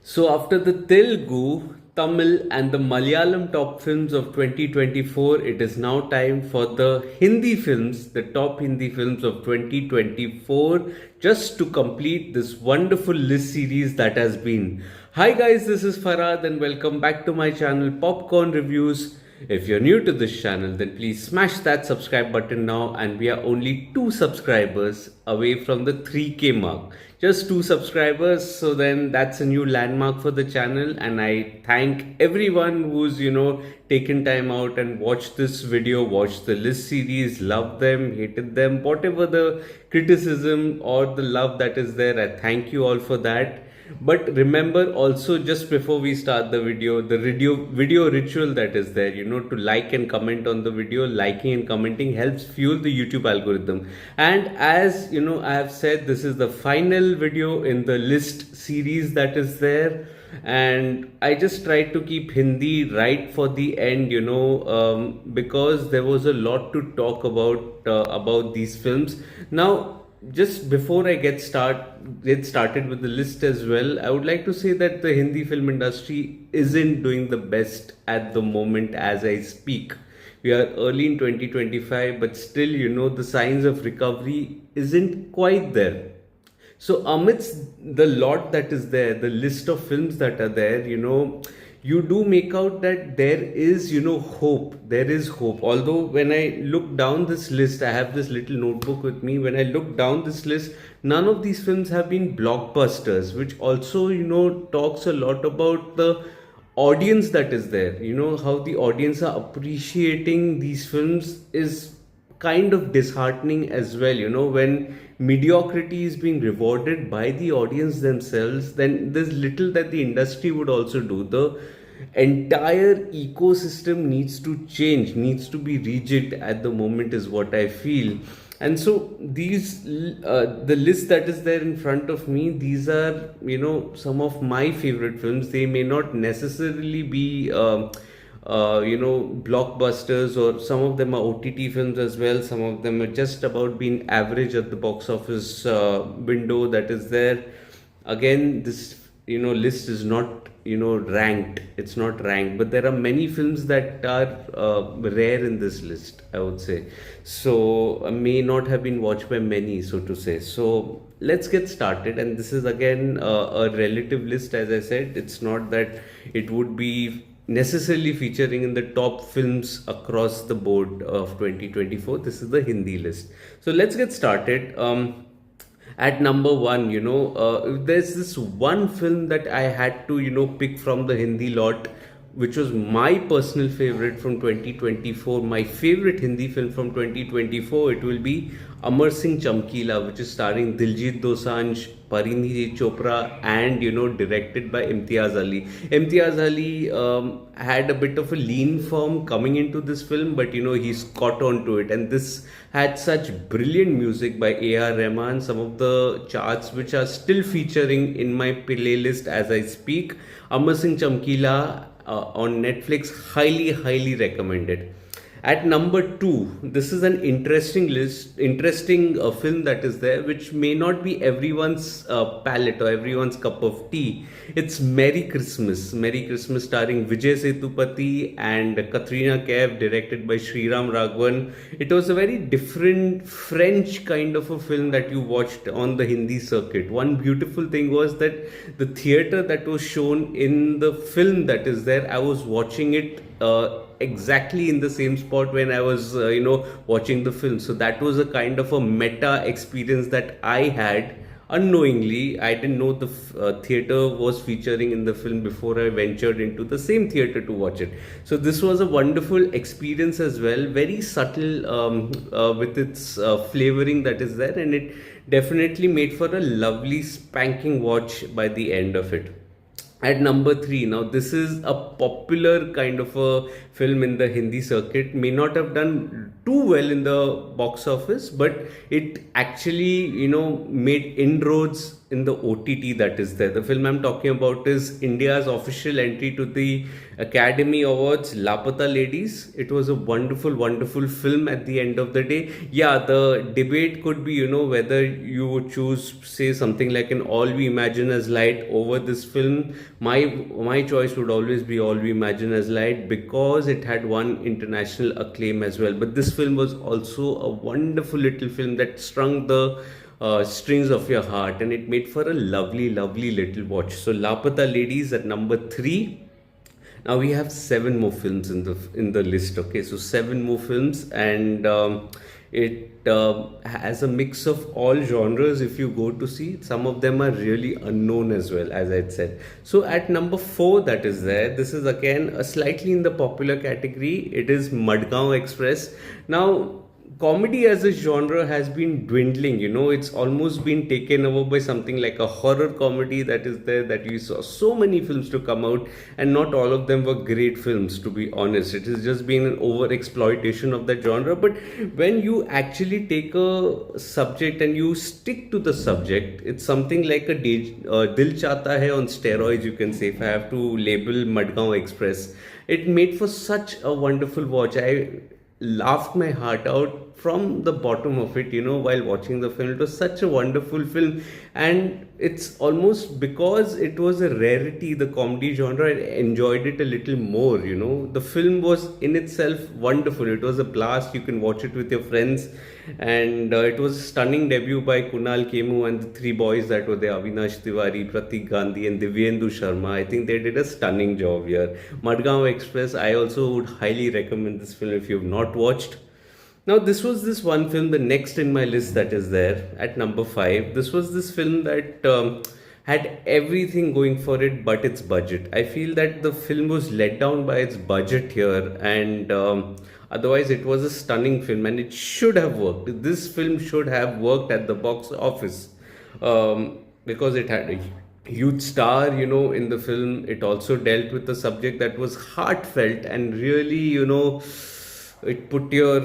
So after the Telugu, Tamil and the Malayalam top films of 2024, it is now time for the Hindi films, the top Hindi films of 2024, just to complete this wonderful list series that has been. Hi guys, this is Farhad and welcome back to my channel Popcorn Reviews. If you're new to this channel, then please smash that subscribe button now, and we are only 2 subscribers away from the 3K mark. Just 2 subscribers, so then that's a new landmark for the channel, and I thank everyone who's taken time out and watched this video, watched the list series, loved them, hated them, whatever the criticism or the love that is there. I thank you all for that. But remember also, just before we start the video ritual that is there, to like and comment on the video. Liking and commenting helps fuel the YouTube algorithm. And as I have said, this is the final video in the list series that is there. And I just tried to keep Hindi right for the end, because there was a lot to talk about these films. Now, just before I get started with the list as well, I would like to say that the Hindi film industry isn't doing the best at the moment as I speak. We are early in 2025, but still, the signs of recovery isn't quite there. So amidst the lot that is there, the list of films that are there, you do make out that there is, hope. There is hope. Although when I look down this list, I have this little notebook with me. When I look down this list, none of these films have been blockbusters, which also, talks a lot about the audience that is there. How the audience are appreciating these films is kind of disheartening as well. When mediocrity is being rewarded by the audience themselves, then there's little that the industry would also do. The entire ecosystem needs to change, needs to be rejig at the moment, is what I feel. And so the list that is there in front of me, these are some of my favorite films. They may not necessarily be blockbusters, or some of them are OTT films as well. Some of them are just about being average at the box office window that is there. Again, this list is not ranked. It's not ranked, but there are many films that are rare in this list, I would say. So may not have been watched by many, so to say. So let's get started. And this is again a relative list. As I said, it's not that it would be necessarily featuring in the top films across the board of 2024. This is the Hindi list. So let's get started. At number one, there's this one film that I had to pick from the Hindi lot, which was my personal favorite from 2024. My favorite Hindi film from 2024, it will be Amar Singh Chamkila, which is starring Diljit Dosanjh, Parinidhi Chopra, and directed by Imtiaz Ali. Imtiaz Ali had a bit of a lean form coming into this film, but he's caught on to it. And this had such brilliant music by A.R. Rahman, some of the charts which are still featuring in my playlist as I speak. Amar Singh Chamkila on Netflix, highly recommended. At number two, this is an interesting film that is there, which may not be everyone's palate or everyone's cup of tea. It's Merry Christmas. Merry Christmas, starring Vijay Sethupathi and Katrina Kaif, directed by Sriram Raghavan. It was a very different French kind of a film that you watched on the Hindi circuit. One beautiful thing was that the theater that was shown in the film that is there, I was watching it exactly in the same spot when I was watching the film. So that was a kind of a meta experience that I had unknowingly. I didn't know the theater was featuring in the film before I ventured into the same theater to watch it. So this was a wonderful experience as well, very subtle with its flavoring that is there, and it definitely made for a lovely spanking watch by the end of it. At number three, now this is a popular kind of a film in the Hindi circuit. May not have done too well in the box office, but it actually, made inroads in the OTT that is there. The film I'm talking about is India's official entry to the Academy Awards, Lapata Ladies. It was a wonderful, wonderful film at the end of the day. Yeah, the debate could be, whether you would choose, say, something like an All We Imagine as Light over this film. My choice would always be All We Imagine as Light because it had won international acclaim as well. But this film was also a wonderful little film that strung the strings of your heart, and it made for a lovely, lovely little watch. So Lapata Ladies at number three. Now we have seven more films in the list. Okay, so seven more films, and it has a mix of all genres. If you go to see, some of them are really unknown as well, as I said. So at number four, that is there. This is again a slightly in the popular category. It is Madgaon Express. Now, comedy as a genre has been dwindling. It's almost been taken over by something like a horror comedy that is there, that we saw so many films to come out, and not all of them were great films, to be honest. It has just been an over exploitation of that genre. But when you actually take a subject and you stick to the subject, it's something like a Dil Chahta Hai on steroids, you can say, if I have to label Madgaon Express. It made for such a wonderful watch. I laughed my heart out from the bottom of it, while watching the film. It was such a wonderful film, and it's almost because it was a rarity, the comedy genre, I enjoyed it a little more. The film was in itself wonderful. It was a blast. You can watch it with your friends, and it was a stunning debut by Kunal Kemu and the three boys that were there: Avinash Tiwari, Pratik Gandhi, and Divyendu Sharma. I think they did a stunning job here. Madgaon Express, I also would highly recommend this film if you've not watched. Now, this was this one film, the next in my list that is there at number five. This was this film that had everything going for it but its budget. I feel that the film was let down by its budget here, and otherwise, it was a stunning film and it should have worked. This film should have worked at the box office, because it had a huge star, in the film. It also dealt with a subject that was heartfelt and really, it put your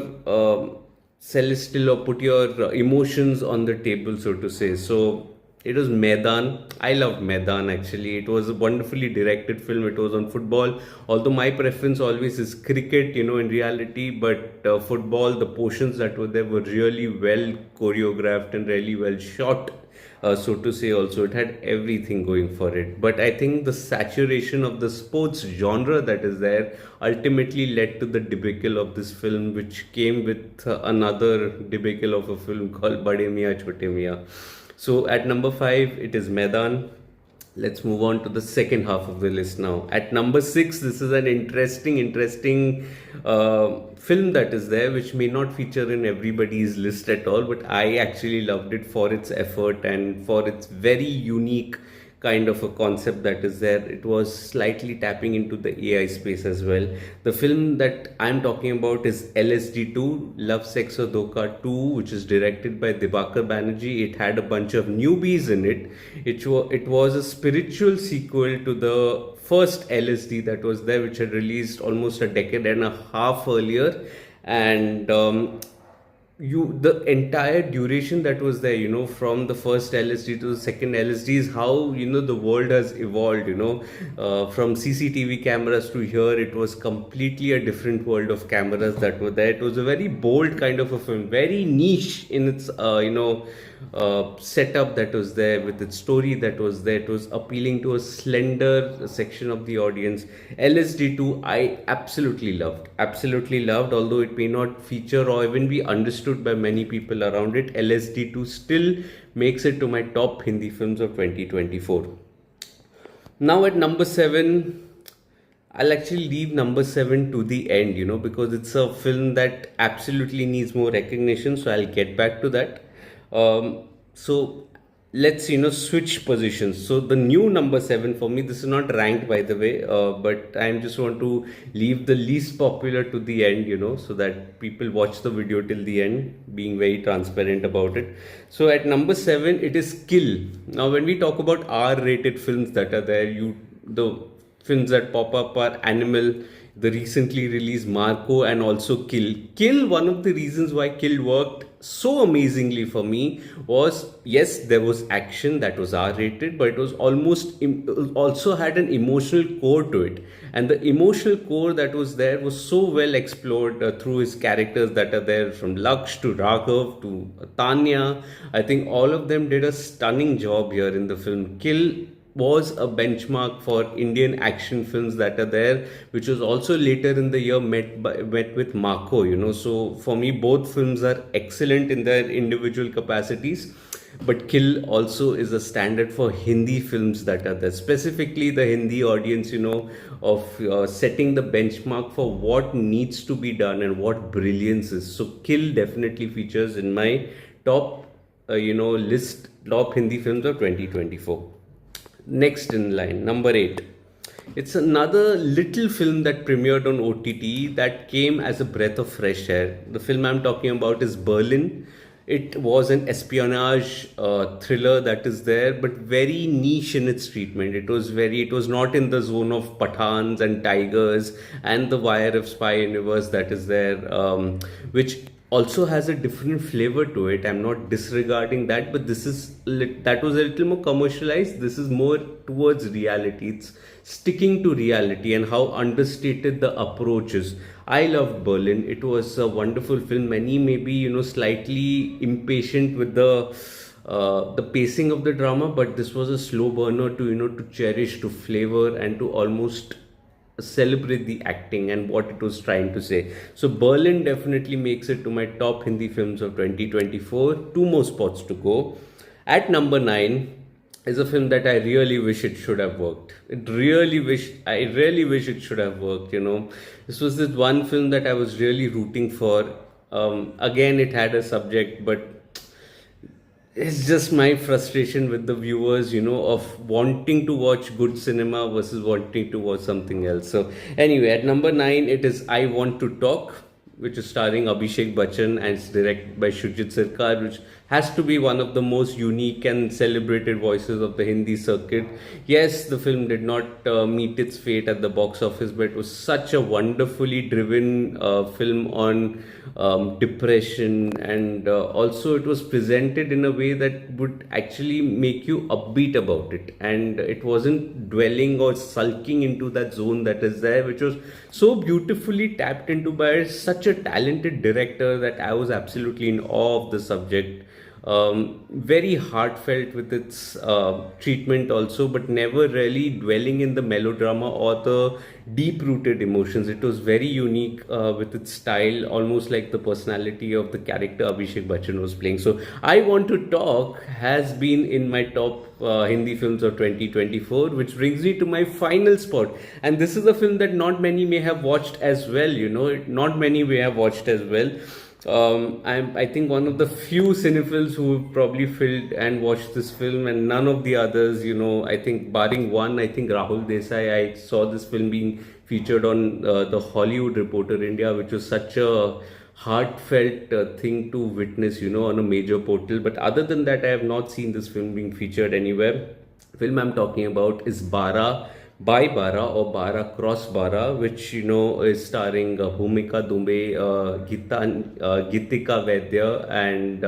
celestial, or put your emotions on the table, so to say. So it was Maidan. I loved Maidan actually. It was a wonderfully directed film. It was on football. Although my preference always is cricket, in reality. But football, the portions that were there were really well choreographed and really well shot. So to say, also it had everything going for it. But I think the saturation of the sports genre that is there ultimately led to the debacle of this film, which came with another debacle of a film called Bade Miyan Chote Miyan. So at number five, it is Maidan. Let's move on to the second half of the list now. At number six, this is an interesting film that is there, which may not feature in everybody's list at all, but I actually loved it for its effort and for its very unique kind of a concept that is there. It was slightly tapping into the AI space as well. The film that I'm talking about is LSD 2, Love, Sex or Dhoka 2, which is directed by Dibakar Banerjee. It had a bunch of newbies in it. It was a spiritual sequel to the first LSD that was there, which had released almost a decade and a half earlier. And the entire duration that was there, from the first LSD to the second LSD, is how the world has evolved. From CCTV cameras to here, it was completely a different world of cameras that were there. It was a very bold kind of a film, very niche in its setup that was there, with its story that was there. It was appealing to a slender section of the audience. LSD 2, I absolutely loved, although it may not feature or even be understood by many people around it. LSD 2 still makes it to my top Hindi films of 2024. Now at number 7, I'll actually leave number 7 to the end, because it's a film that absolutely needs more recognition. So I'll get back to that. So let's switch positions. So the new number 7 for me, this is not ranked by the way, but I just want to leave the least popular to the end, so that people watch the video till the end, being very transparent about it. So at number 7, it is Kill. Now when we talk about R-rated films that are there, the films that pop up are Animal, the recently released Marco, and also Kill. One of the reasons why Kill worked so amazingly for me was, yes, there was action that was R rated, but it was also had an emotional core to it. And the emotional core that was there was so well explored through his characters that are there, from Laksh to Raghav to Tanya. I think all of them did a stunning job here in the film. Kill was a benchmark for Indian action films that are there, which was also later in the year met with Marco. So for me, both films are excellent in their individual capacities. But Kill also is a standard for Hindi films that are there, specifically the Hindi audience, of setting the benchmark for what needs to be done and what brilliance is. So Kill definitely features in my top, list, top Hindi films of 2024. Next in line, number 8. It's another little film that premiered on OTT that came as a breath of fresh air. The film I'm talking about is Berlin. It was an espionage thriller that is there, but very niche in its treatment. It was not in the zone of Pathans and Tigers and the Wire of Spy universe that is there, which also has a different flavor to it. I'm not disregarding that, but that was a little more commercialized. This is more towards reality. It's sticking to reality and how understated the approach is. I loved Berlin. It was a wonderful film. Many may be, slightly impatient with the pacing of the drama, but this was a slow burner to, to cherish, to flavor, and to almost celebrate the acting and what it was trying to say. So Berlin definitely makes it to my top Hindi films of 2024. Two more spots to go. At number 9 is a film that I really wish it should have worked. I really wish it should have worked. This was this one film that I was really rooting for. Again, it had a subject, but it's just my frustration with the viewers, of wanting to watch good cinema versus wanting to watch something else. So anyway, at number 9, it is I Want to Talk, which is starring Abhishek Bachchan and it's directed by Shujit Sircar, which has to be one of the most unique and celebrated voices of the Hindi circuit. Yes, the film did not meet its fate at the box office, but it was such a wonderfully driven film on depression, and also it was presented in a way that would actually make you upbeat about it, and it wasn't dwelling or sulking into that zone that is there, which was so beautifully tapped into by such a talented director that I was absolutely in awe of the subject. Very heartfelt with its treatment also, but never really dwelling in the melodrama or the deep rooted emotions. It was very unique with its style, almost like the personality of the character Abhishek Bachchan was playing. So I Want to Talk has been in my top Hindi films of 2024, which brings me to my final spot. And this is a film that not many may have watched as well, not many may have watched as well. I think one of the few cinephiles who have probably filled and watched this film, and none of the others, I think barring one, I think Rahul Desai, I saw this film being featured on the Hollywood Reporter India, which was such a heartfelt thing to witness, on a major portal. But other than that, I have not seen this film being featured anywhere. Film I'm talking about is Bara by Bara or Bara Cross Bara, which is starring Bhumika Dumbe, Gitika Vaidya, and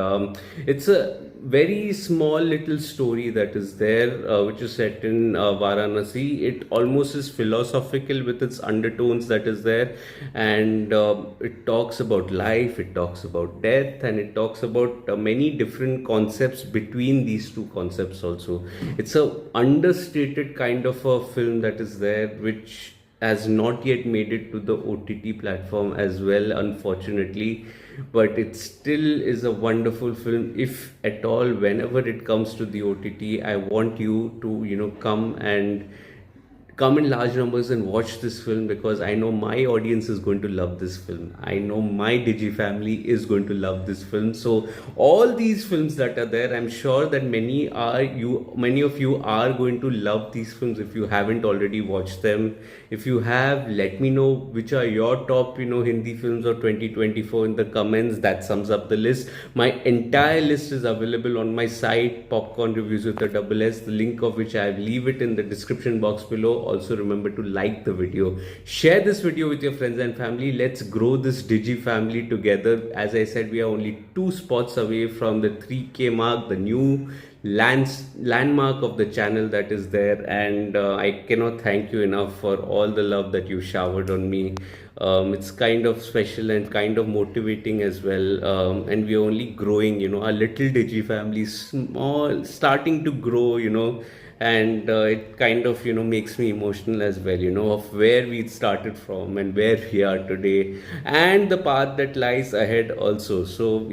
it's a very small little story that is there, which is set in Varanasi. It almost is philosophical with its undertones that is there, and it talks about life, it talks about death, and it talks about many different concepts between these two concepts also. It's a understated kind of a film that is there, which has not yet made it to the OTT platform as well, unfortunately, but it still is a wonderful film. If at all, whenever it comes to the OTT, I want you to come in large numbers and watch this film, because I know my audience is going to love this film. I know my Digi family is going to love this film. So all these films that are there, I'm sure that many of you are going to love these films if you haven't already watched them. If you have, let me know which are your top Hindi films of 2024 in the comments. That sums up the list. My entire list is available on my site, Popcorn Reviews with a double S, the link of which I leave it in the description box below, Also remember to like the video, share this video with your friends and family. Let's grow this Digi family together. As I said, we are only 2 spots away from the 3K mark, the new landmark of the channel that is there. And I cannot thank you enough for all the love that you showered on me. It's kind of special and kind of motivating as well. And we're only growing, our little Digi family, small, starting to grow, and it kind of, makes me emotional as well, of where we started from and where we are today, and the path that lies ahead also. So,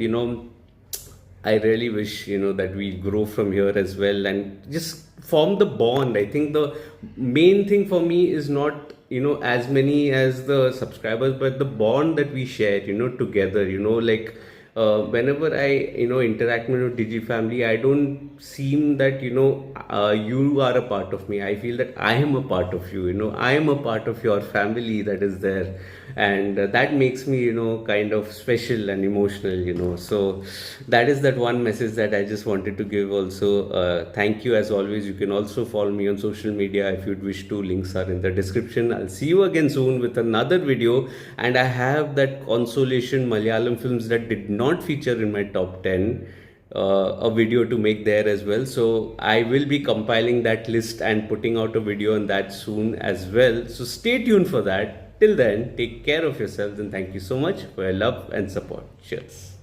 I really wish, that we grow from here as well and just form the bond. I think the main thing for me is not, as many as the subscribers, but the bond that we share, together, like, whenever I, interact with Digi family, I don't seem that, you are a part of me. I feel that I am a part of you, I am a part of your family that is there. And that makes me, kind of special and emotional, So that is that one message that I just wanted to give also. Thank you as always. You can also follow me on social media if you'd wish to. Links are in the description. I'll see you again soon with another video. And I have that consolation Malayalam films that did not feature in my top 10, a video to make there as well. So I will be compiling that list and putting out a video on that soon as well. So stay tuned for that. Till then, take care of yourselves and thank you so much for your love and support. Cheers.